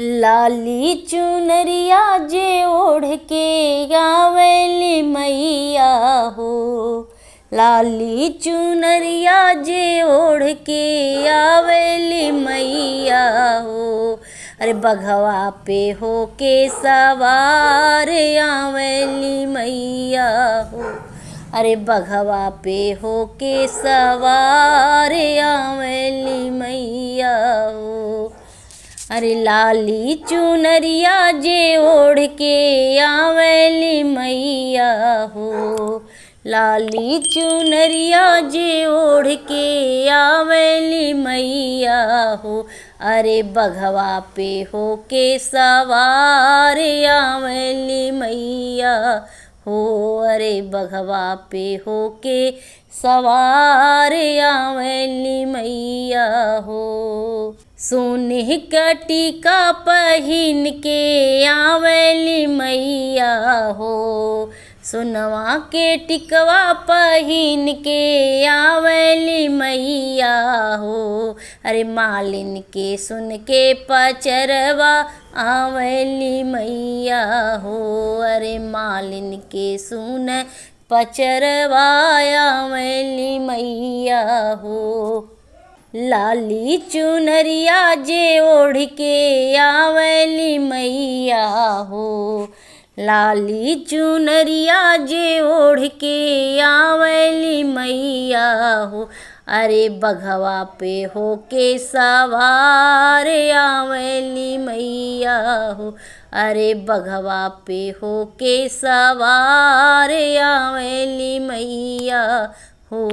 लाली चुनरिया जे ओढ़ के गावेली मैया हो। लाली चुनरिया जे ओढ़ के आवेली मैया हो। अरे बघवा पे हो के सवार आवेली मैया हो। अरे बघवा पे हो के सवार आवेली मैया हो। अरे लाली चुनरिया जे ओढ़ के आवेली मैया हो। लाली चुनरिया जे ओढ़ के आवेली मैया हो। अरे बघवा पे हो के सवार आवेली मैया हो। अरे बघवा पे हो के सवार आवेली मैया हो। सोने का टीका पहिन के आवेली मैया हो। सोनवा के टिकवा पहिन के आवेली मैया हो। अरे मालिन के सुन के पचरवा आवेली मैया हो। अरे मालिन के सुन पचरवा आवेली मैया हो। लाली चुनरिया जे ओढ़ के आवेली मैया हो। लाली चुनरिया जे ओढ़ के आवेली मैया हो। अरे बघवा पे हो के सवार आवेली मैया हो। अरे बघवा पे हो के सवार आवेली मैया हो।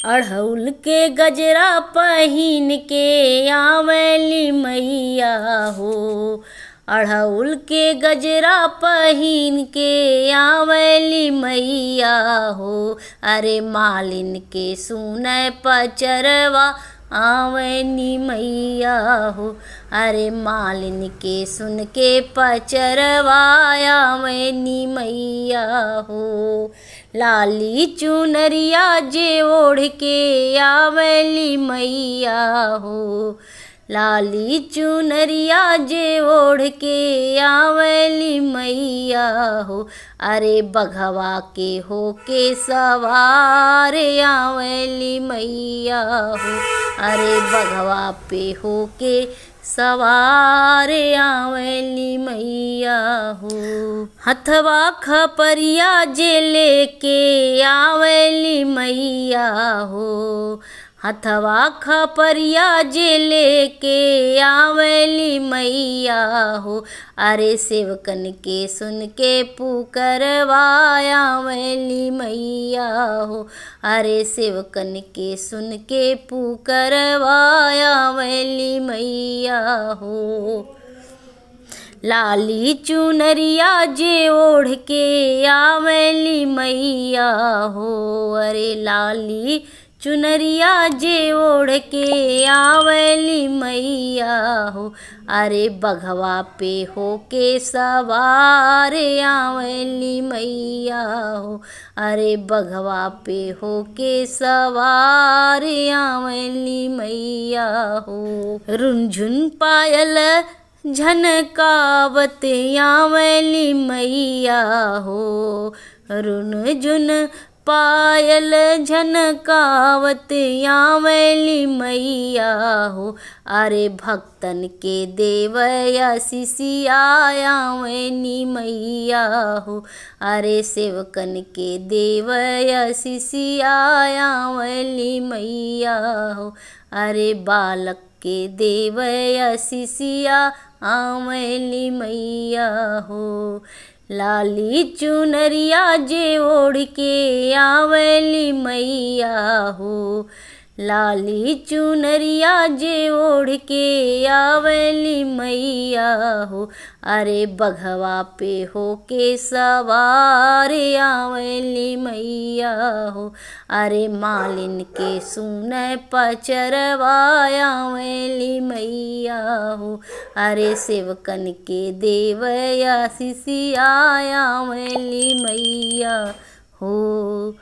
अड़हुल के गजरा पहिन के आवेली मैया हो। अड़हुल के गजरा पहिन के आवेली मैया हो। अरे मालिन के सुनै पचरवा आवेली मैया हो। अरे मालिन के सुन के पचरवा आवेली मैया हो। लाली चुनरिया जे ओढ़ के आवेली मैया हो। लाली चुनरिया जे ओढ़ के आवेली मैया हो। अरे बघवा के हो के सवार आवेली मैया हो। अरे बघवा पे हो के सवार आवेली मैया हो। हथवा खपरिया जे लेके आवेली मैया हो। हथवा खपरिया जे लेके आवेली मैया हो। अरे सेवकन के सुन के पुकारवा आवेली मैया हो। अरे सेवकन के सुन के पुकारवा आवेली मैया हो। लाली चुनरिया जे ओढ़ के आवेली मैया हो। अरे लाली चुनरिया जे ओढ़ के आवेली मैया हो। अरे बघवा पे हो के सवार आवेली मैया हो। अरे बघवा पे हो के सवार आवेली मैया हो। रुनझुन पायल झनकावत आवेली मैया हो। रुनझुन पायल झनकावत आवेली मैया हो। अरे भक्तन के देवया आशीषिया आवेली मैया हो। अरे सेवकन के देवया आशीषिया आवेली मैया हो। अरे बालक के देवया आशीषिया आवेली मैया हो। लाली चुनरिया जे ओढ़ के आवेली मैया हो। लाली चुनरिया जे ओढ़ के आवेली मैया हो। अरे बघवा पे हो के सवार आवेली मैया हो। अरे मालिन के सुनै पचरवा आवेली मैया हो। अरे सेवकन के देवया आशीषिया आवेली मैया हो।